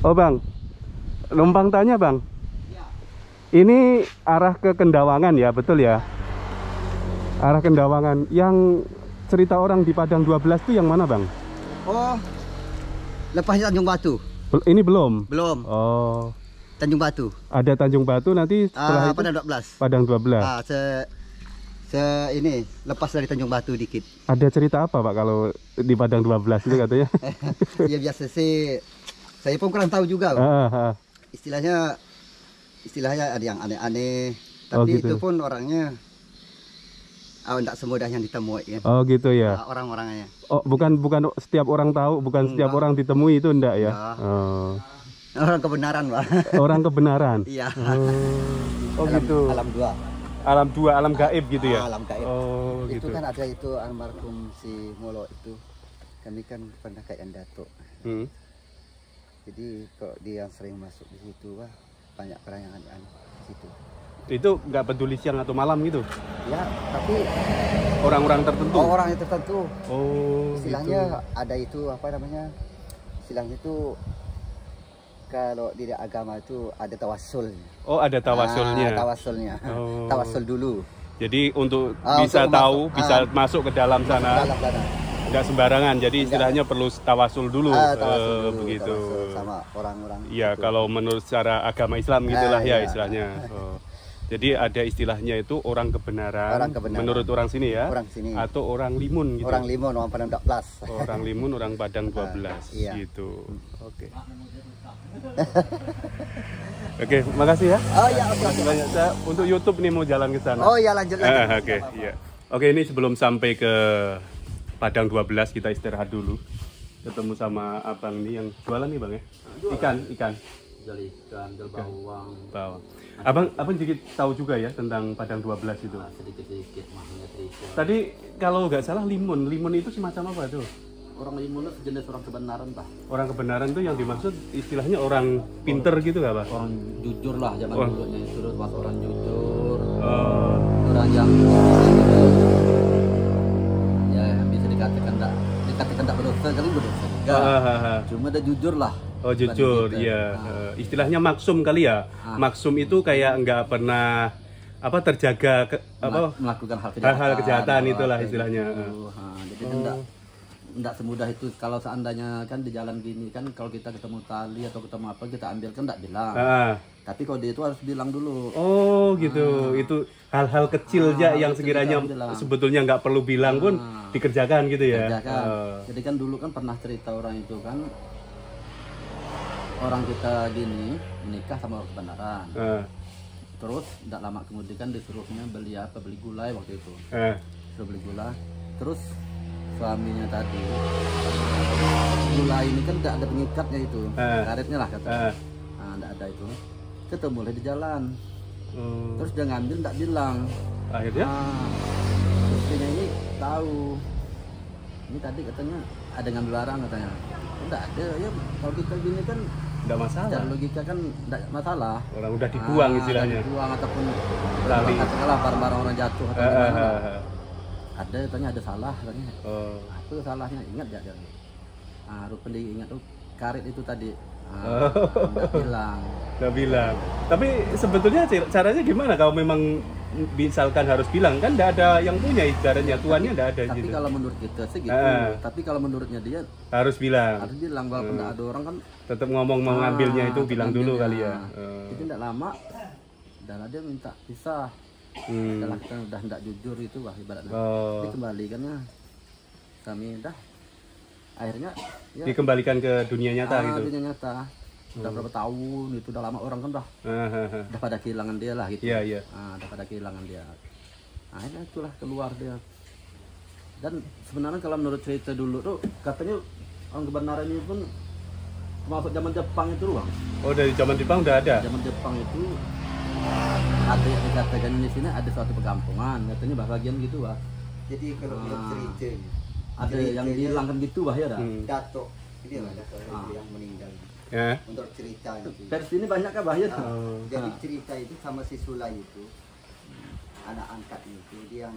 Oh bang, numpang tanya bang. Ya. Ini arah ke Kendawangan ya, betul ya? Arah Kendawangan. Yang cerita orang di Padang 12 itu yang mana bang? Oh, lepasnya Tanjung Batu. Ini belum? Belum. Oh. Tanjung Batu. Ada Tanjung Batu nanti setelah itu Padang 12. Padang 12. Ini lepas dari Tanjung Batu dikit. Ada cerita apa Pak kalau di Padang 12 itu katanya? Ya biasa sih. Saya pun kurang tahu juga. Istilahnya ada yang aneh-aneh. Tapi gitu. itu pun orangnya tidak semudah yang ditemui kan. Oh gitu ya. Orang-orangnya. Oh bukan setiap orang tahu, bukan setiap orang ditemui itu enggak ya? Oh. Orang kebenaran Pak. Orang kebenaran. Iya. Oh gitu. Alam dua. Alam gaib gitu ya? Alam gaib. Oh itu gitu. kan ada itu almarhum si Molo itu. Kami kan pernah kayak Datuk. Jadi kalau dia yang sering masuk di situ Wah, banyak peranyangan di situ. Itu nggak peduli siang atau malam gitu? Ya, tapi orang-orang tertentu. Orang yang tertentu. Oh. Istilahnya gitu. ada itu apa namanya? Istilahnya itu kalau di agama itu ada tawasul. Oh, ada tawasulnya. Tawasulnya. Oh. Tawasul dulu. Jadi untuk bisa untuk tahu, masuk, bisa masuk ke dalam sana. Nggak sembarangan. Jadi istilahnya perlu tawasul dulu. Tawasul dulu, begitu. tawasul sama orang-orang. Iya, kalau menurut secara agama Islam gitulah ya istilahnya. Oh. Jadi ada istilahnya itu orang kebenaran. Menurut orang sini ya. Orang sini. Atau orang limun gitu. Orang limun, orang Padang 12. Orang limun, orang Padang 12 iya. gitu. Oke. Oke, makasih ya. Oh iya, oke. Banyak. Saya untuk YouTube nih mau jalan ke sana. Oh iya, lanjut. Oke, iya. Oke, ini sebelum sampai ke Padang 12 kita istirahat dulu. Ketemu sama abang nih yang jualan nih bang ya. Ikan. Jual ikan, jual bawang. Abang sedikit tahu juga ya tentang Padang 12 itu. Sedikit mahnya cerita. Tadi kalau nggak salah limun itu semacam apa tuh? Orang limun itu sejenis orang kebenaran Pak. Orang kebenaran tuh yang dimaksud istilahnya orang pinter gitu nggak Pak? Orang jujur lah zaman dulunya itu pas orang jujur. Orang yang bisa dikatakan enggak berdosa kali berdosa juga. Cuma dia jujur lah. Oh jujur, iya. Istilahnya maksum kali ya. Maksum itu kayak nggak pernah terjaga melakukan hal kejahatan itulah istilahnya. Jadi enggak semudah itu kalau seandainya kan di jalan gini kan kalau kita ketemu tali atau ketemu apa kita ambil kan enggak bilang. Tapi kalau dia itu harus bilang dulu. Oh gitu. Itu hal-hal kecil aja yang sekiranya sebetulnya nggak perlu bilang pun dikerjakan gitu ya. Jadi kan dulu kan pernah cerita orang itu kan orang kita gini menikah sama orang kebenaran. Terus tidak lama kemudian kan disuruhnya beli gulai waktu itu. Suruh beli gula. Terus suaminya tadi gulai ini kan tidak ada pengikatnya itu, karetnya lah katanya. Tidak ada itu. Ketemu di jalan. Terus dia ngambil tidak bilang. Akhirnya? Istrinya ini tahu. Ini tadi katanya ada ngambil barang katanya. Tidak ada ya kalau kita gini kan tidak masalah. Secara logika kan tidak masalah. Orang udah dibuang istilahnya. Dibuang ataupun katakanlah barang-barang orang jatuh atau gimana. Ada katanya ada salah katanya. Apa salahnya? Ingat ya? Rupanya ingat tuh karet itu tadi. Nggak bilang. Tapi sebetulnya caranya gimana kalau memang misalkan harus bilang kan nggak ada yang punya caranya tuannya nggak ada. Tapi gitu. Kalau menurut kita sih gitu. Tapi kalau menurutnya dia harus bilang. Harus bilang walaupun nggak ada orang kan. Tetap ngomong mau ngambilnya itu bilang dulu kali ya. Jadi tidak lama dan dia minta pisah. Setelah kita udah tidak jujur itu wah ibaratnya. Dikembalikannya kami dah akhirnya ya, dikembalikan ke dunia nyata gitu. Dunia nyata. Udah berapa tahun itu udah lama orang kan udah pada kehilangan dia lah gitu. Iya. Udah pada kehilangan dia. Akhirnya itulah keluar dia. Dan sebenarnya kalau menurut cerita dulu tuh katanya orang kebenaran ini pun masuk zaman Jepang itu doang. Oh dari zaman Jepang udah ada? Zaman Jepang itu ada yang dikatakan di sini ada suatu perkampungan katanya bahagian gitu Wah. Jadi kalau cerita ada yang dihilangkan gitu Wah ya dah. Datuk ini lah Datuk yang meninggal. Untuk cerita itu. Versi ini banyak kan bahaya tuh. Jadi cerita itu sama si Sulai itu anak angkatnya itu dia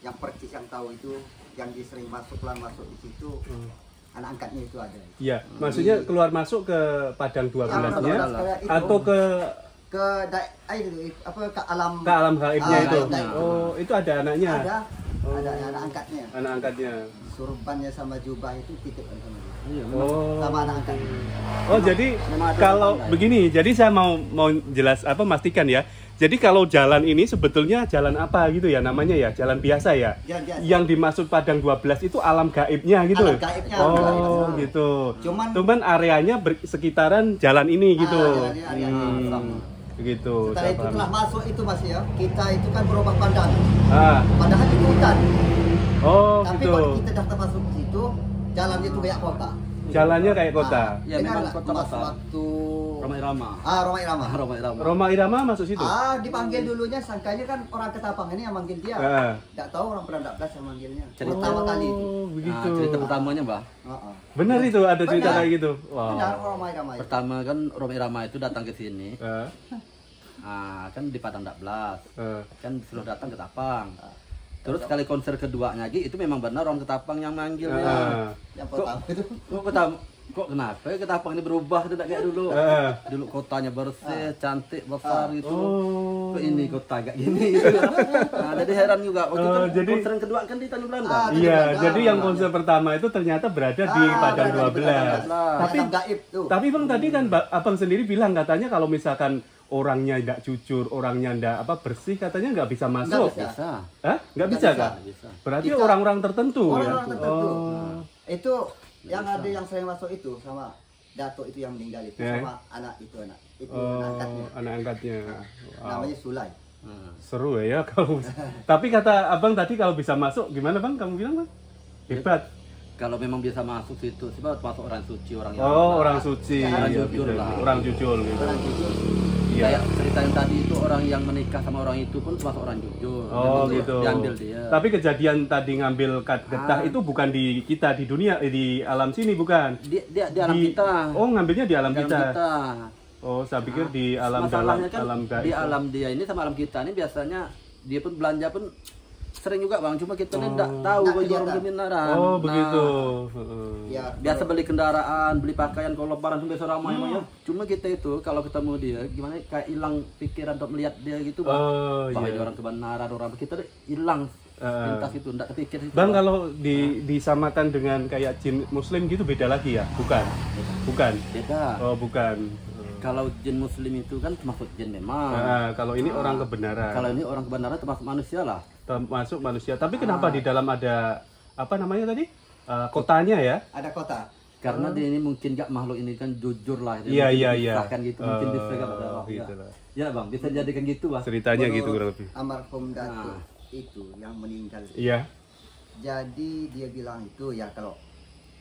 yang percis yang tahu itu yang dia sering masuk di situ anak angkatnya itu ada. Iya, maksudnya keluar masuk ke padang 12-nya atau ke alam gaibnya itu. gaib. Oh, itu ada anaknya. Ada anak angkatnya. Anak angkatnya. Surbannya sama jubah itu titipkan sama dia. Iya, Oh. Sama anak angkatnya. Oh, jadi kalau begini, jadi saya mau pastikan ya. Jadi kalau jalan ini sebetulnya jalan apa gitu ya namanya ya, jalan biasa ya. Jalan biasa. Yang dimaksud padang 12 itu alam gaibnya gitu. Alam gaibnya, Oh, alam gaibnya. gitu. Cuman areanya sekitaran jalan ini gitu. jalannya area Begitu. setelah saya itu paham. telah masuk itu Mas ya, kita itu kan berubah pandangan. Ah. Padahal itu hutan. Oh, Tapi gitu. kalau kita dah masuk ke situ, jalannya itu kayak kota. Jalannya kayak kota. Ya, memang kota Mas besar. waktu Roma Irama. Roma Irama. Roma Irama. Roma Irama masuk situ. Dipanggil dulunya, sangkanya kan orang Ketapang ini yang manggil dia. Enggak tahu orang Peranda Belas yang manggilnya. Pertama kali itu. Oh, begitu. Nah, cerita pertamanya, Mbah. Benar itu ada cerita Benar. kayak gitu. Wow. Benar Roma Irama itu. Pertama kan Roma Irama itu datang ke sini. Eh, Kan di Padang Dakblas. eh. Kan sudah datang ke Tapang. Terus kali konser keduanya lagi itu memang benar orang Ketapang yang manggil dia. Ah. Yang pertama itu. Kok kenapa ya Ketapang ini berubah tidak kayak dulu? Ah. Dulu kotanya bersih, cantik, besar gitu. Oh. Kok ini kota kayak gini gitu. Nah, jadi heran juga. Waktu itu jadi- konser yang kedua kan di Tanjung Belanda. Iya, jadi yang konser pertama itu ternyata berada di Padang 12. Tapi Padang gaib tuh. tapi Bang tadi kan Abang sendiri bilang katanya kalau misalkan orangnya tidak jujur, orangnya tidak bersih, katanya nggak bisa masuk. bisa. Bisa. Hah? Nggak bisa bisa. kak? Bisa. Berarti Kita- orang-orang tertentu ya? Orang-orang tertentu. Oh. Itu yang ada yang saya masuk itu sama Dato itu yang meninggal itu Ya. sama anak itu anak Oh, angkatnya. anak angkatnya. Wow. Namanya Sulai. Nah. Seru ya kalau. Tapi kata Abang tadi kalau bisa masuk, gimana Bang? Kamu bilang Bang? Hebat. Kalau memang bisa masuk situ, sebab masuk orang suci, orang yang Orang suci. Orang Iya, jujur gitu. lah. Orang jujur gitu. Orang jujur. Iya. Kayak cerita yang tadi itu orang yang menikah sama orang itu pun termasuk orang jujur. Oh Memang gitu. Diambil dia. Tapi kejadian tadi ngambil getah itu bukan di kita di dunia, di alam sini bukan. Dia di alam kita. Oh ngambilnya di alam Di alam kita. kita. Oh saya pikir di alam dalam Masalahnya kan alam gaib. di alam dia ini sama alam kita ini biasanya dia pun belanja pun sering juga Bang, cuma kita ini enggak tahu Nggak kalau orang kelihatan. kebenaran. Oh Nah, begitu. Heeh. Ya, biasa beli kendaraan, beli pakaian kalau lebaran tuh biasa ramai ya. Cuma kita itu kalau ketemu dia gimana kayak hilang pikiran untuk melihat dia gitu Bang. Oh Bahwa iya. dia orang kebenaran, orang kita tuh hilang pintas itu, enggak kepikir itu. Bang kalau disamakan dengan kayak jin muslim gitu beda lagi ya? Bukan. Bukan. Beda. Oh bukan. Kalau jin muslim itu kan termasuk jin memang. Kalau ini orang kebenaran. Kalau ini orang kebenaran termasuk manusia lah. Termasuk manusia. Tapi kenapa di dalam ada apa namanya tadi? Kotanya ya? ada kota. Karena dia ini mungkin gak makhluk ini kan jujur lah. Iya, iya, iya. Kan gitu mungkin bisa kan gitu lah. Ya Bang, bisa jadikan gitu Bang. Ceritanya gitu kurang lebih. Almarhum Dato itu yang meninggal. Iya. Jadi dia bilang itu ya kalau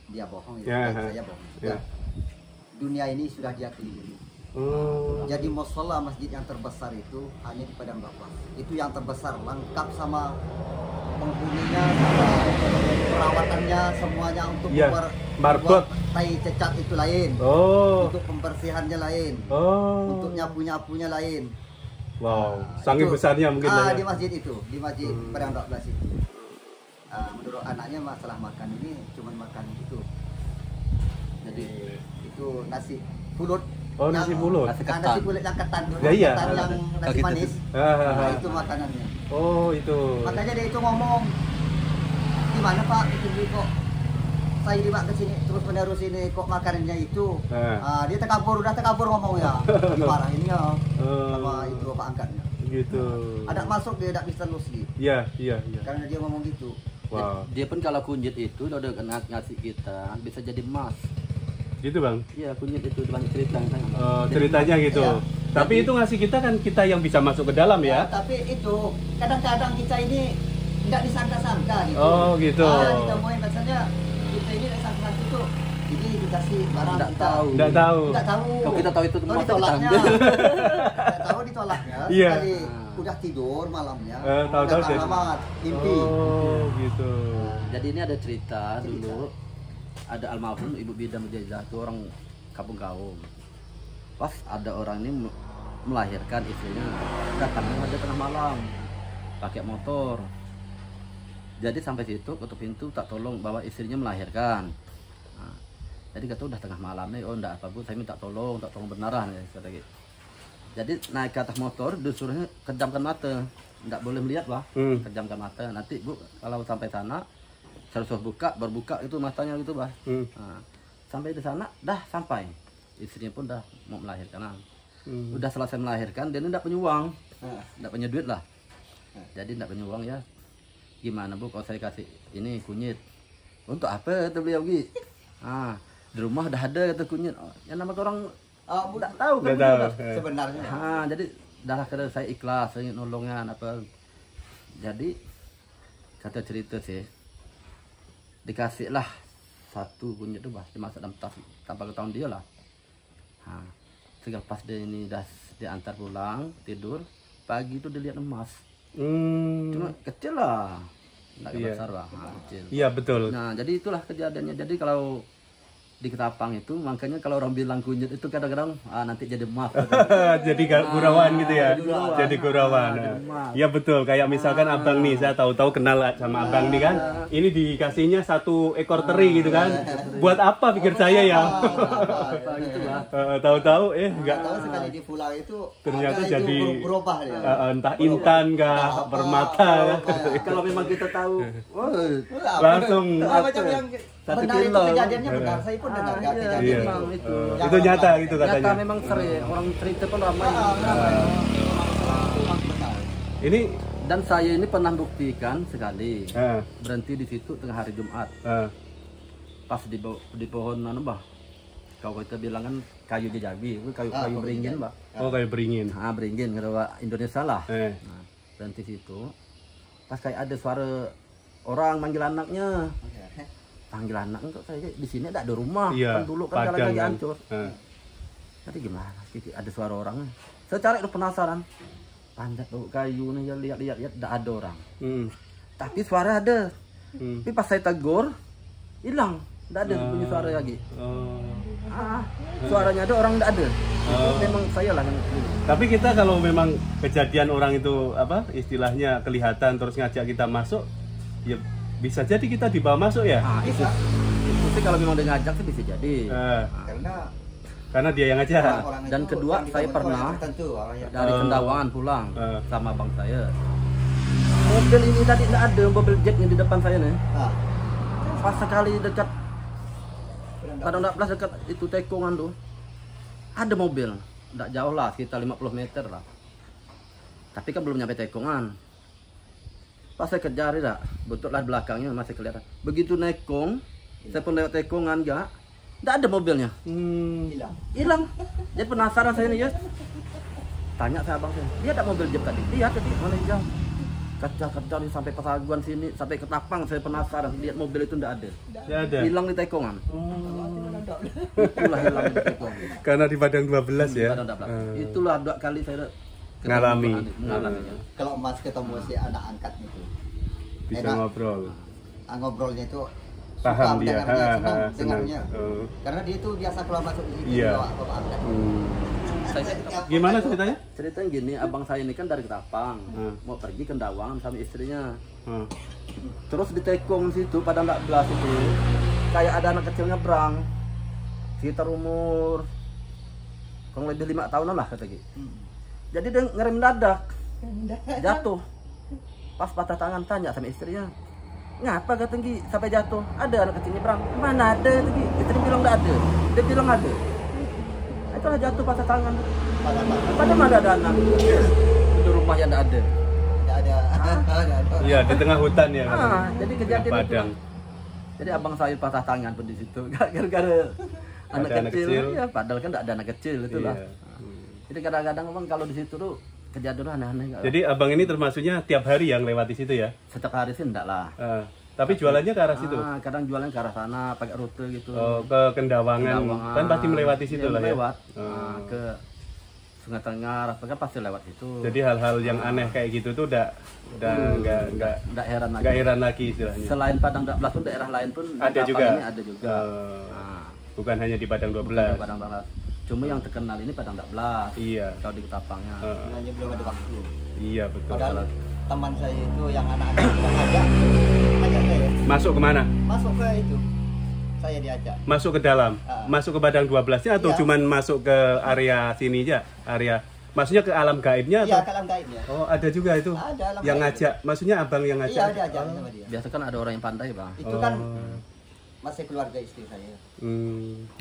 dia bohong Ya, saya bohong. ya. Dunia ini sudah dia keliling. Oh. Jadi musola masjid yang terbesar itu hanya di Padang Dakblas. Itu yang terbesar, lengkap sama penghuninya, sama perawatannya, semuanya untuk Iya, marbot. tai cecat itu lain. Oh. Untuk pembersihannya lain. Oh. Untuk nyapu-nyapunya lain. Wow. Nah, Saking itu- besarnya mungkin lah di ya. masjid itu, di masjid Padang Dakblas itu. Menurut anaknya masalah makan ini cuma makan itu. Jadi itu nasi pulut. Oh, nasi pulut. Nasi Nasi ketan. pulut yang ketan, Ya, iya. ketan yang nasi Gitu. manis. Ah. Itu makanannya. Oh itu. Makanya dia itu ngomong, gimana Pak, itu kok saya dibawa ke sini terus menerus ini kok makanannya itu. Dia udah tekabur ngomongnya. Marah ini ya sama itu bapak angkatnya. Gitu. Ada masuk dia tidak bisa lulus gitu. Iya, iya, iya. Karena dia ngomong gitu. Wow. Dia pun kalau kunyit itu udah ngasih kita bisa jadi emas. Gitu Bang. Iya, kunyit itu banyak cerita yang saya. Ceritanya gitu. Iya. Tapi itu ngasih kita kan kita yang bisa masuk ke dalam ya. Tapi itu kadang-kadang kita ini tidak disangka-sangka gitu. Oh, gitu. Ditemuin misalnya kita ini tidak sangka-sangka itu. Ini dikasih barang Nggak kita. tahu. Nggak tahu. Nggak tahu. Kalau kita tahu itu Tahu masa ditolaknya. kita ambil. Nggak tahu ditolaknya. Iya. Sekali udah tidur malamnya. Tahu-tahu udah deh. alamat, mimpi. Oh, gitu. Jadi ini ada cerita dulu ada almarhum Ibu Bida Mujizah itu orang kampung Kaum. Pas ada orang ini melahirkan istrinya datangnya aja tengah malam pakai motor. Jadi sampai situ ketuk pintu tak tolong bawa istrinya melahirkan. Nah, Jadi kata udah tengah malam nih, oh enggak apa Bu, saya minta tolong benaran ya kata gitu. Jadi naik ke atas motor, disuruhnya kejamkan mata, enggak boleh melihat Bah, kejamkan mata. Nanti Bu kalau sampai sana, harus berbuka itu matanya gitu Bah. Nah, sampai di sana, dah sampai, istrinya pun dah mau melahirkan. Udah selesai melahirkan, dia enggak punya uang, enggak punya duit lah. Jadi enggak punya uang ya, gimana Bu kalau saya kasih ini kunyit, untuk apa kata beliau Gi? Di rumah udah ada kata kunyit. Yang nama orang tidak tahu kan sebenarnya. Jadi darah kata saya ikhlas, saya ingin nolongan apa. Jadi kata cerita sih, dikasih lah satu kunyit tuh Bah, dimasak dalam tas tanpa ketahuan dia lah. Pas dia ini dah diantar pulang tidur, pagi itu dilihat emas. Cuma kecil lah, nggak besar Bah, kecil. Iya betul. Nah jadi itulah kejadiannya. Jadi kalau di Ketapang itu, makanya kalau orang bilang kunyit itu kadang-kadang nanti jadi emas. Jadi gurauan gitu ya. Jadi gurauan. Iya betul. Kayak misalkan abang nih, saya tahu-tahu kenal sama abang nih kan. Ini dikasihnya 1 ekor teri gitu kan. Buat apa pikir saya ya? Tahu-tahu nggak tahu sekali di pulau itu ternyata itu jadi berubah ya. Entah intan kah, permata. Kalau memang kita tahu, Langsung yang 1 benar itu kilo. kejadiannya benar, saya pun dengar kejadian Memang itu. itu. Itu nyata gitu katanya. Nyata memang sering, orang cerita pun ramai. Ini Dan saya ini pernah buktikan sekali, berhenti di situ tengah hari Jumat, pas di pohon Bah, kalau kita bilang kan kayu jejabi, kayu beringin Bah. oh kayak beringin. Beringin, kata Indonesia lah. Nah, berhenti situ, pas kayak ada suara orang manggil anaknya. Panggil anak kok saya di sini ada rumah, Iya, kan dulu kan jalan Padang lagi kan. hancur. Tadi gimana? Ada suara orang. Saya cari tuh penasaran. Panjat tuh kayu nih, ya lihat tidak ada orang. Tapi suara ada. Tapi pas saya tegur, hilang, tidak ada bunyi suara lagi. Suaranya ada, orang tidak ada. Itu memang saya lah yang. Tapi kita kalau memang kejadian orang itu apa istilahnya kelihatan terus ngajak kita masuk, ya bisa jadi kita dibawa masuk ya. Itu sih kalau memang dia ngajak sih bisa jadi. Karena dia yang ngajak. Dan kedua saya pernah dari Kendawangan pulang sama abang saya. Mobil ini tadi tidak ada, mobil jet yang di depan saya nih. Pas sekali dekat Padang 14 dekat itu Tekongan tuh, ada mobil, tidak jauh lah, sekitar 50 meter lah. Tapi kan belum nyampe Tekongan. Pas saya kejar ya, betul lah belakangnya masih kelihatan. Begitu nekong, saya pun lewat Tekongan tidak ada mobilnya. Hilang. Jadi penasaran saya nih ya. Tanya saya abang saya, dia ada mobil jet tadi? Iya tadi, mana jauh? Kejar sampai Pasaguan sini, sampai Ketapang, saya penasaran lihat mobil itu tidak ada. Hilang di Tekongan. Itulah hilang di Tekongan. Karena di Padang 12 ya. Padang 12. Itulah 2 kali saya mengalami. Kalau Mas ketemu si anak angkat itu Bisa ngobrol. Ngobrolnya itu Paham dia. dengarnya. Karena dia itu biasa kalau masuk di situ bawa angkat. Gimana ceritanya? Ceritanya gini, abang saya ini kan dari Ketapang, mau pergi ke Kendawangan sama istrinya. Terus di Tekong situ Padang 14 itu kayak ada anak kecil nyebrang, sekitar umur kurang lebih 5 tahunan lah kata gitu. Jadi dia ngerem dadak, jatuh. Pas patah tangan tanya sama istrinya, ngapa kata Gi sampai jatuh? Ada anak kecil nyebrang. Mana ada Gi? Istri bilang tidak ada. Dia bilang ada. Itulah jatuh patah tangan. Padahal mana ada anak di rumah yang tidak ada. Iya di tengah hutan ya. Jadi kejadian Padang. itu. Jadi abang saya patah tangan pun di situ. Gara-gara anak kecil. Ya, padahal kan tidak ada anak kecil itulah. Jadi kadang-kadang memang kalau di situ tuh kejadian aneh-aneh. Jadi abang ini termasuknya tiap hari yang lewati situ ya? Setiap hari sih enggak lah. Tapi jualannya ke arah situ? Kadang jualan ke arah sana, pakai rute gitu. Ke Kendawangan. Kan pasti melewati situ lah ya? Lewat ke Sungai Tengah, kan pasti lewat situ. Jadi hal-hal yang aneh kayak gitu tuh udah nggak heran lagi istilahnya. Selain Padang 12 pun daerah lain pun ada juga. Ini ada juga. Bukan hanya di Padang 12. Padang 12. Cuma yang terkenal ini Padang 12. Iya. Kalau di Ketapangnya. Hanya belum ada waktu. Iya betul. Padahal teman saya itu yang anak-anak ngajak saya. Masuk kemana? Masuk ke itu. Saya diajak. Masuk ke dalam, masuk ke Padang 12-nya atau Iya. cuman masuk ke area sini aja, area maksudnya ke alam gaibnya Iya, atau? ke alam gaibnya. Oh, ada juga itu. Ada alam yang gaib. ngajak, maksudnya abang yang Iya, ngajak. diajak sama dia. Biasa kan ada orang yang pandai, Bang. Itu kan masih keluarga istri saya.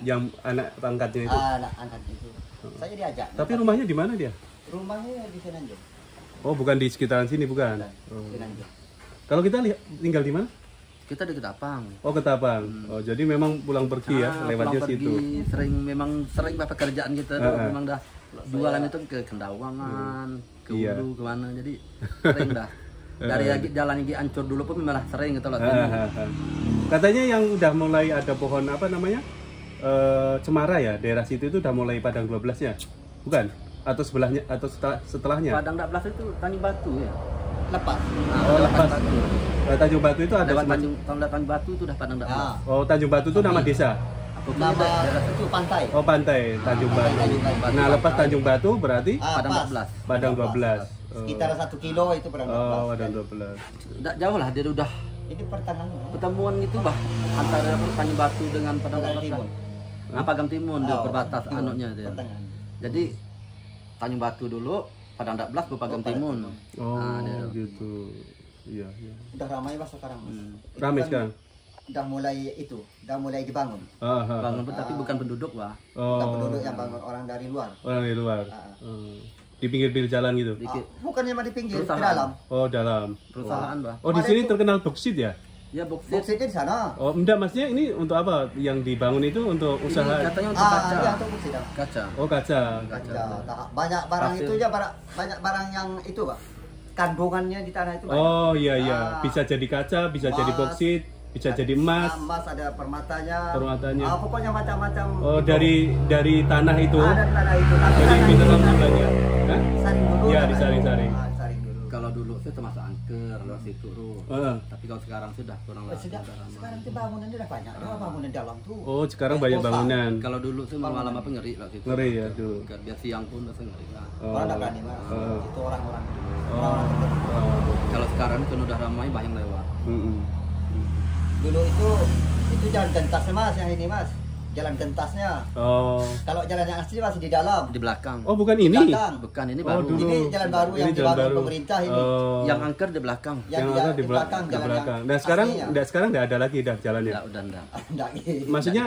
Yang anak pangkatnya itu. Anak itu. Saya diajak. Tapi rumahnya di mana dia? Rumahnya di Sinanjo. Oh, bukan di sekitaran sini, bukan. Sinanjo. Kalau kita tinggal di mana? Kita di Ketapang. Oh, Ketapang. Oh, jadi memang pulang pergi ya, lewatnya pulang situ. pergi, sering pekerjaan kita tuh, memang dah jualan itu ke Kendawangan, ke Iya. Ulu, kemana, jadi sering dah. Dari jalan yang Ancur dulu pun malah sering gitu loh. Katanya yang udah mulai ada pohon apa namanya? Cemara ya, daerah situ itu udah mulai Padang 12-nya. Bukan? Atau sebelahnya atau setelahnya? Padang 12 itu Tanjung Batu ya. Lepas. Oh, lepas. Tanjung Batu itu ada Lewat semacam. Tanjung Batu itu udah Padang 12. Ah. Oh, Tanjung Batu itu nama desa. Nama itu pantai. Oh, pantai Tanjung Batu. Nah, lepas Tanjung Batu berarti Padang pas. 12. Padang 12. Sekitar 1 kilo itu Padang 12. Oh, Padang 12. Tidak jauh lah, dia udah Ini pertengahan. pertemuan gitu bah antara Tanjung Batu dengan Padang Pagang 12. Timun. Pagang Timun dia Oh, berbatas Timun, anunya dia. pertengahan. Jadi Tanjung Batu dulu, Padang 12 ke Pagang Timun. Oh, dia. gitu. Iya, iya. Udah ramai Mas sekarang. Mas. Itu Ramai kan sekarang. Udah mulai dibangun. Bangun pun tapi bukan penduduk bah. Bukan Oh, penduduk yang bangun, orang dari luar. orang di luar. Di pinggir-pinggir jalan gitu. Bukannya mah di pinggir, di Perusahaan. dalam. Oh, dalam. Perusahaan bah. Oh, di sini terkenal boksit ya? Ya boksit. Boksitnya di sana. Oh, enggak, maksudnya ini untuk apa? Yang dibangun itu untuk Ini usaha. katanya untuk kaca. Iya, untuk boksit. Kaca. Oh, kaca. Banyak barang Pasir. itu aja, banyak barang yang itu, Pak. Kandungannya di tanah itu banyak. Oh, iya iya. Ah. Bisa jadi kaca, bisa jadi Emas. boksit, bisa jadi emas. Emas ada permatanya. Permatanya. Pokoknya macam-macam. Oh, dari tanah itu. Dari tanah itu. Tapi Dari tanah mineral itu bukannya. Hah? disaring dulu. Iya, tanah. disaring-saring. Disaring dulu. Kalau dulu sih termasuk angker lewat situ tuh. Tapi kalau sekarang sudah kurang lah. Sekarang tuh bangunannya udah banyak. Ada bangunan dalam tuh. Oh, sekarang banyak bangunan. Kalau dulu sih malam apa ngeri lah situ. Ngeri ya dulu. Biar siang pun udah ngeri lah. Orang nggak berani, Mas. Itu orang-orang. Oh. Kalau sekarang kan udah ramai banyak lewat. Dulu itu jalan gentasnya, Mas, yang ini, Mas. Jalan gentasnya. Oh. Kalau jalan yang asli masih di dalam. Di belakang. Oh, bukan ini. Belakang. Bukan ini Oh, baru. dulu. Ini jalan baru Ini yang jalan dibangun baru. pemerintah ini. Oh. Yang angker di belakang. Yang ada di belakang, di jalan belakang. yang Dan sekarang aslinya. enggak ada lagi dah jalannya. Udah enggak. Nggak gitu. Maksudnya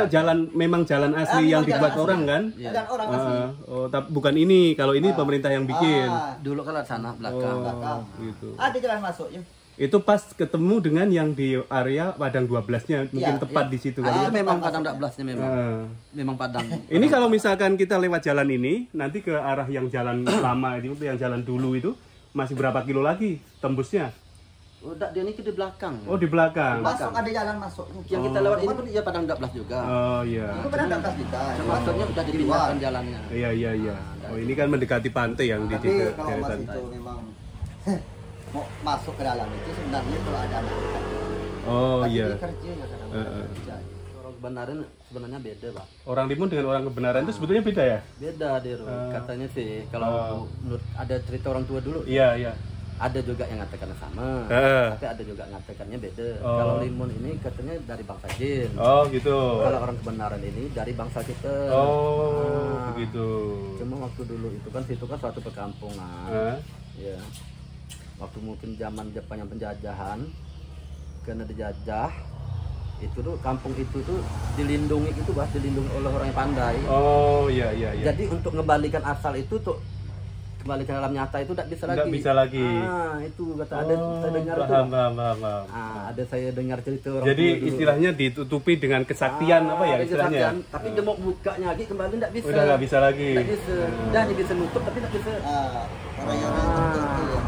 memang jalan asli yang memang dibuat jalan orang asli. kan? Jalan orang asli. Oh, tapi bukan ini. Kalau ini pemerintah yang bikin. Dulu kan ada sana belakang. Oh, gitu. Ada jalan masuk ya. Itu pas ketemu dengan yang di area Padang 12-nya, mungkin Iya, tepat di situ Iya kan. memang Padang 12-nya memang. Memang Padang. Ini kalau misalkan kita lewat jalan ini, nanti ke arah yang jalan lama itu, yang jalan dulu itu, masih berapa kilo lagi tembusnya? Udah dia ini ke di belakang. Oh, di belakang. Masuk ada jalan masuk. Yang kita lewat ini pun ya Padang 12 juga. Oh, iya. Itu benar 16 juta. Maksudnya udah dipindahkan jalannya. Iya, iya, iya. Oh, ini kan mendekati pantai yang di Tapi daerah kalau Mas tadi. itu memang mau masuk ke dalam itu sebenarnya kalau ada anak Oh, tapi iya. dia kerja ya kadang-kadang kerja. Orang kebenaran sebenarnya beda, Pak. Orang timun dengan orang kebenaran itu sebetulnya beda ya? Beda deh, katanya sih. Kalau menurut ada cerita orang tua dulu, Iya, iya. ada juga yang ngatakan sama, Heeh. tapi ada juga ngatakannya beda. Oh. Kalau limun ini katanya dari bangsa jin. Oh, gitu. Kalau orang kebenaran ini dari bangsa kita. Oh, Nah, begitu. Cuma waktu dulu itu kan situ kan suatu perkampungan. Ya. Waktu mungkin zaman Jepang yang penjajahan, karena dijajah, itu tuh kampung itu tuh dilindungi dilindungi oleh orang yang pandai. Oh, iya, iya, iya. Jadi untuk mengembalikan asal itu tuh kembali ke alam nyata itu tidak bisa lagi. Nggak bisa lagi. Ah, itu kata ada saya dengar itu. Paham. Ada saya dengar cerita orang Jadi tua dulu. istilahnya ditutupi dengan kesaktian apa ya ada istilahnya? kesaktian, tapi dia mau bukanya lagi kembali tidak bisa. Udah nggak bisa lagi. Tidak bisa. Dan dia bisa nutup tapi tidak bisa. Orang-orang tertentu yang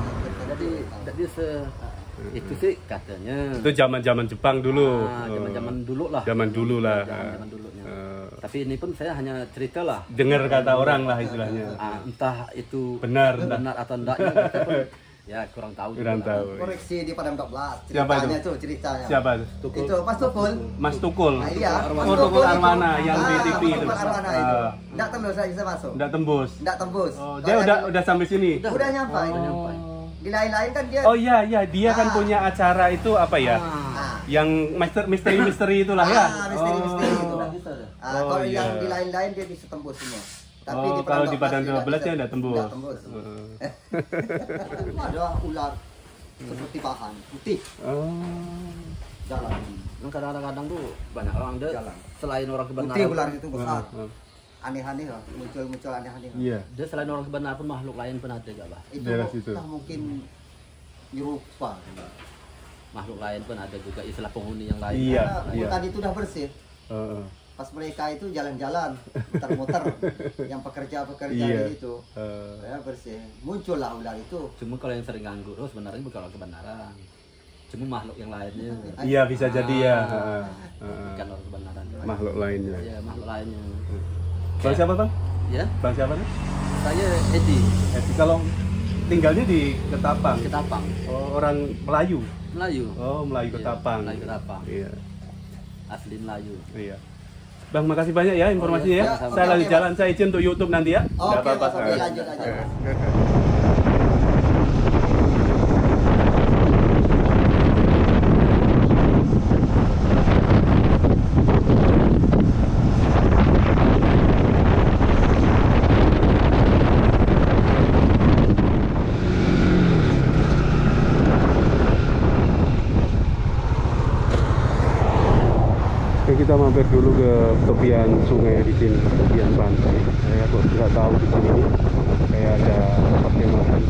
Jadi tidak bisa. Itu sih katanya. Itu zaman-zaman Jepang dulu. Zaman-zaman dulu lah. Zaman dulu lah. Zaman dulunya. Tapi ini pun saya hanya cerita lah. Dengar kata orang lah istilahnya. Entah itu Benar. atau enggaknya kita pun ya kurang tahu. Kurang juga. tahu. koreksi di Padang 12 Siapa ceritanya itu? tuh ceritanya. Siapa? Itu Mas Tukul. Mas Tukul. Nah, iya. Oh, Tukul Arwana yang di TV itu. Tukul Arwana itu. Enggak tembus saya bisa masuk. Udah tembus. Enggak tembus. Oh, dia udah sampai sini. Udah nyampe. Di lain-lain kan dia Oh iya, dia kan punya acara itu apa ya? Yang misteri itulah ya. Misteri itu. Kalau iya. yang di lain-lain dia bisa tembus semua. Tapi kalau di Padang 12 nya enggak tembus. Enggak tembus. Ada ular seperti bahan putih. Jalan. Kadang-kadang tuh banyak orang deh. Selain orang kebenaran. Putih ular itu besar. Aneh-aneh lah, muncul aneh-aneh. Iya. Dia selain orang kebenaran pun makhluk lain pun ada gak, Bah? Itu mungkin Eropa. Makhluk lain pun ada juga, istilah penghuni yang lain. Iya. Karena hutan itu udah bersih. Pas mereka itu jalan-jalan, muter-muter, yang pekerja-pekerja itu, ya bersih. Muncullah ular itu. Cuma kalau yang sering ganggu, sebenarnya bukan orang kebenaran. Cuma makhluk yang lainnya. Iya, bisa jadi ya. Bukan orang kebenaran. Makhluk lainnya. Iya, makhluk lainnya. Bang siapa Bang? Ya? Bang siapa nih? Saya Edi. Kalau tinggalnya di Ketapang. Ketapang. Oh, orang Melayu. Melayu. Oh, Melayu Ketapang. Melayu Ketapang. Iya. Asli Melayu. Iya. Bang, makasih banyak ya informasinya ya. Sama-sama. Saya lagi jalan, saya izin untuk YouTube nanti ya. Oke, Nggak apa-apa. Mas, lanjut aja. Oke, kita mampir dulu ke tepian sungai di sini, tepian pantai. Saya kok nggak tahu di sini nih, kayak ada perkemahan.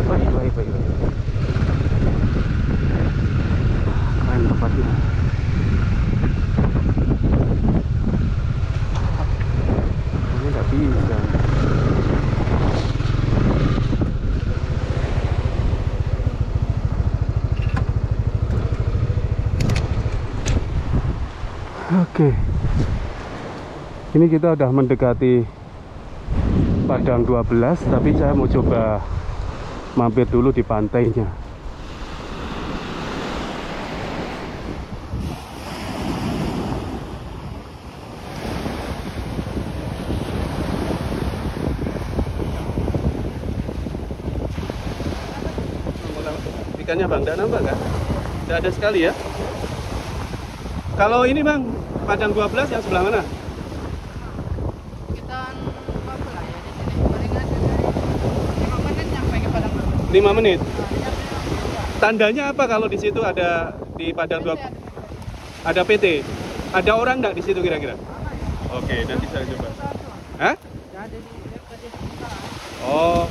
Baik. Keren tempatnya. Nggak bisa. Oke, ini kita udah mendekati Padang 12, tapi saya mau coba mampir dulu di pantainya. Ikannya Bang, tidak nampak kan? Tidak ada sekali ya. Kalau ini Bang, Padang 12 yang sebelah mana? Kita apa lah ya di sini paling ada dari 5 menit sampai ke Padang 12. 5 menit. Nah, Tandanya apa kalau di situ ada di Padang 12? Ada PT. Ada orang nggak di situ kira-kira? Oke, nanti saya coba. Hah? ada di dekat di kita. Oh.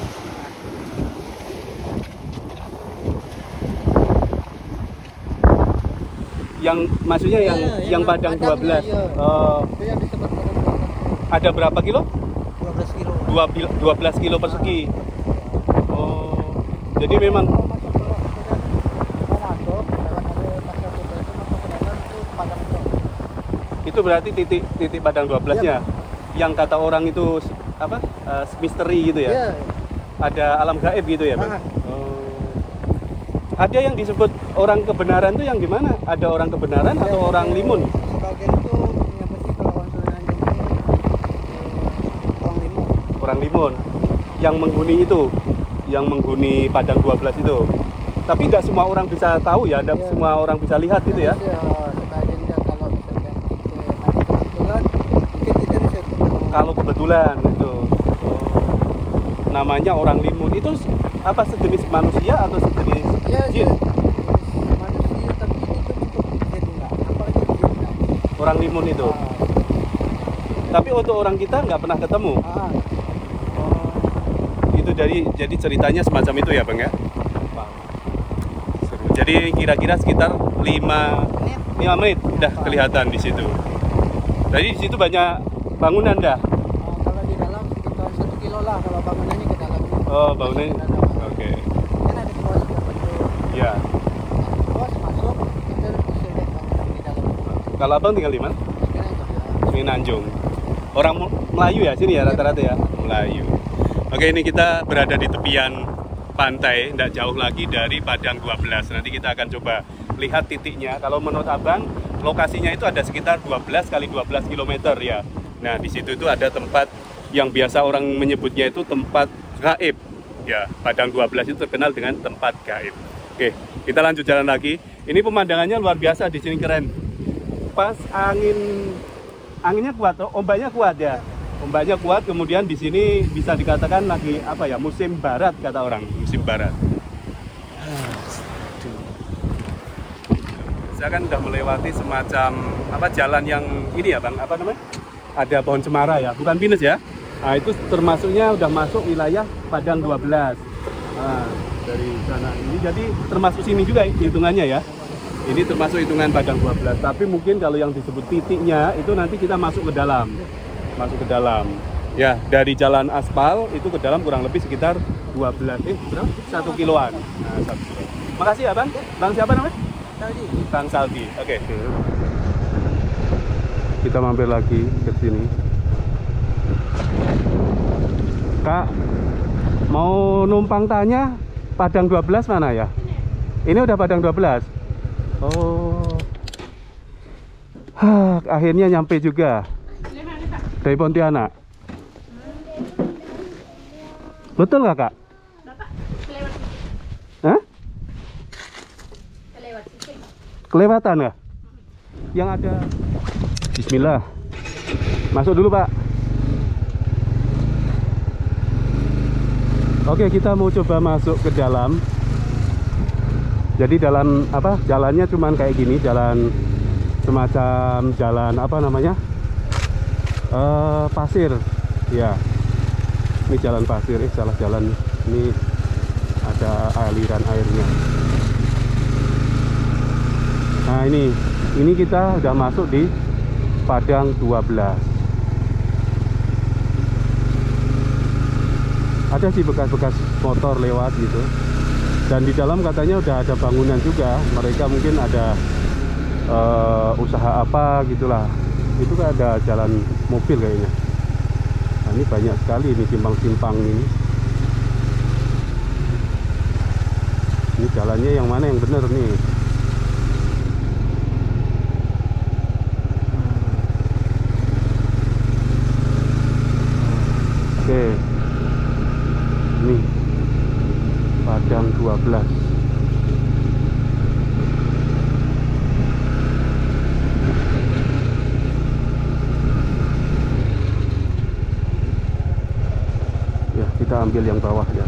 Yang maksudnya yang Padang 12. Oh. Itu yang disebut Padang 12. Ada berapa kilo? 12 kilo. 12 kilo persegi. Oh. Jadi memang itu berarti titik Padang 12-nya. Yang kata orang itu apa? Misteri gitu ya. Iya. Ada alam gaib gitu ya, Bang. Oh. Ada yang disebut orang kebenaran tuh yang gimana? Ada orang kebenaran atau orang limun? Sebagian itu yang pasti kalau orang Sunan orang limun. Orang limun yang menghuni itu, yang menghuni Padang 12 itu. Tapi tidak semua orang bisa tahu ya, tidak semua orang bisa lihat gitu ya. Sebagian dia kalau misalkan kebetulan mungkin kita bisa. Kalau kebetulan itu. Namanya orang limun. Itu apa, sejenis manusia atau sejenis jin? Manusia tapi itu untuk jin enggak. Apalagi jin enggak. Orang limun itu. Tapi untuk orang kita nggak pernah ketemu. Itu jadi ceritanya semacam itu ya, Bang ya. Seru. Jadi kira-kira sekitar 5 menit udah kelihatan di situ. Jadi di situ banyak bangunan dah. Kalau di dalam sekitar 1 kilo lah kalau bangunannya ke dalam. Oh, bangunan. Oke. Kan ada pos Ya. pos masuk itu bisa lihat bangunan di dalam. Kalau Abang tinggal di mana? Sekarang itu ya. Seminanjung. Orang Melayu ya sini ya rata-rata ya? Melayu. Oke, ini kita berada di tepian pantai, tidak jauh lagi dari Padang 12. Nanti kita akan coba lihat titiknya. Kalau menurut Abang, lokasinya itu ada sekitar 12 kali 12 km ya. Nah, di situ itu ada tempat yang biasa orang menyebutnya itu tempat gaib. Ya, Padang 12 itu terkenal dengan tempat gaib. Oke, kita lanjut jalan lagi. Ini pemandangannya luar biasa, di sini keren. Pas anginnya kuat, ombaknya kuat ya. Ombaknya kuat, kemudian di sini bisa dikatakan lagi apa ya, musim barat kata orang, musim barat. Saya kan udah melewati semacam apa jalan yang ini ya Bang, apa namanya? Ada pohon cemara ya, bukan pinus ya. Nah, itu termasuknya udah masuk wilayah Padang 12. Nah, dari sana ini jadi termasuk sini juga hitungannya ya. Ini termasuk hitungan Padang 12. Tapi mungkin kalau yang disebut titiknya itu nanti kita masuk ke dalam. Masuk ke dalam. Ya, dari jalan aspal itu ke dalam kurang lebih sekitar 12 berapa? 1 kiloan. Nah, 1 kilo. Makasih ya Bang. Bang siapa namanya? Saldi. Bang Saldi. Oke. Kita mampir lagi ke sini. Kak, mau numpang tanya Padang 12 mana ya? Ini udah Padang 12. Oh. Akhirnya nyampe juga. Dari Pontianak. Betul nggak Kak? Bapak kelewat sedikit. Hah? Kelewat sedikit. Kelewatan nggak? Yang ada. Bismillah. Masuk dulu Pak. Oke, kita mau coba masuk ke dalam. Jadi dalam apa? Jalannya cuman kayak gini, jalan semacam jalan apa namanya? Pasir. Ya. Ini jalan pasir, salah jalan. Ini ada aliran airnya. Nah, ini kita udah masuk di Padang 12. Ada sih bekas-bekas motor lewat gitu. Dan di dalam katanya udah ada bangunan juga. Mereka mungkin ada usaha apa gitulah. Itu kan ada jalan mobil kayaknya. Nah, ini banyak sekali ini simpang-simpang ini. Ini jalannya yang mana yang benar nih? Oke. Nih. Padang 12. Ya, kita ambil yang bawah ya.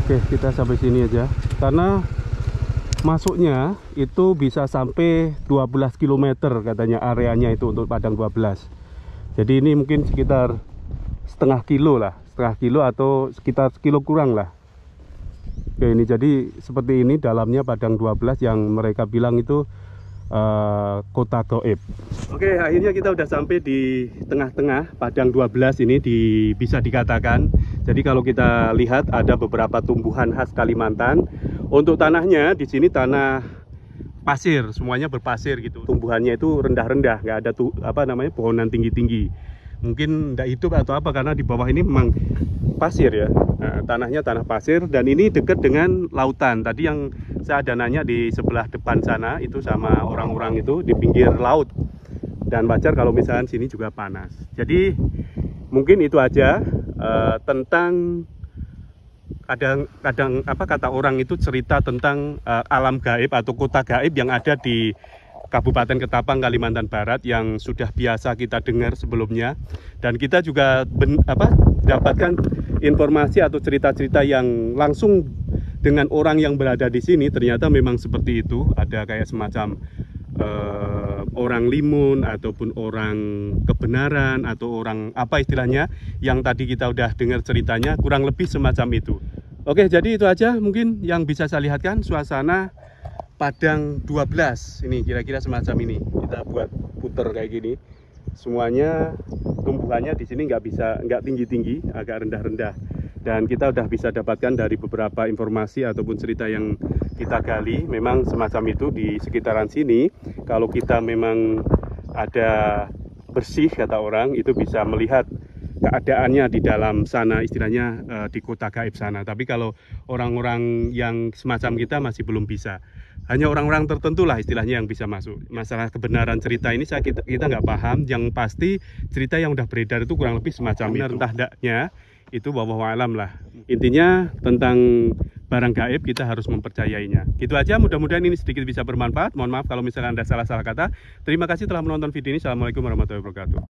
Oke, kita sampai sini aja. Karena masuknya itu bisa sampai 12 km katanya areanya itu untuk Padang 12. Jadi ini mungkin sekitar setengah kilo atau sekitar sekilo kurang lah. Oke, ini jadi seperti ini dalamnya Padang 12 yang mereka bilang itu kota gaib. Oke, akhirnya kita udah sampai di tengah-tengah Padang 12 ini bisa dikatakan. Jadi kalau kita lihat ada beberapa tumbuhan khas Kalimantan. Untuk tanahnya di sini tanah pasir, semuanya berpasir gitu. Tumbuhannya itu rendah-rendah, nggak ada pohonan tinggi-tinggi. Mungkin nggak hidup atau apa karena di bawah ini memang pasir ya. Nah, tanahnya tanah pasir dan ini dekat dengan lautan. Tadi yang saya ada nanya di sebelah depan sana itu sama orang-orang itu di pinggir laut. Dan wajar kalau misalnya sini juga panas. Jadi mungkin itu aja tentang kadang apa kata orang itu cerita tentang alam gaib atau kota gaib yang ada di Kabupaten Ketapang, Kalimantan Barat yang sudah biasa kita dengar sebelumnya. Dan kita juga dapatkan informasi atau cerita-cerita yang langsung dengan orang yang berada di sini. Ternyata memang seperti itu. Ada kayak semacam orang limun ataupun orang kebenaran atau orang apa istilahnya yang tadi kita udah dengar ceritanya, kurang lebih semacam itu. Oke, jadi itu aja mungkin yang bisa saya lihatkan suasana Padang 12 ini kira-kira semacam ini. Kita buat puter kayak gini. Semuanya tumbuhannya di sini nggak tinggi-tinggi, agak rendah-rendah. Dan kita udah bisa dapatkan dari beberapa informasi ataupun cerita yang kita gali, memang semacam itu di sekitaran sini. Kalau kita memang ada bersih kata orang, itu bisa melihat keadaannya di dalam sana, istilahnya di kota gaib sana. Tapi kalau orang-orang yang semacam kita masih belum bisa. Hanya orang-orang tertentu lah istilahnya yang bisa masuk. Masalah kebenaran cerita ini kita nggak paham. Yang pasti cerita yang udah beredar itu kurang lebih semacam itu. Entah tidaknya itu wallahu alam lah. Intinya tentang barang gaib kita harus mempercayainya. Gitu aja, mudah-mudahan ini sedikit bisa bermanfaat. Mohon maaf kalau misalnya Anda salah-salah kata. Terima kasih telah menonton video ini. Assalamualaikum warahmatullahi wabarakatuh.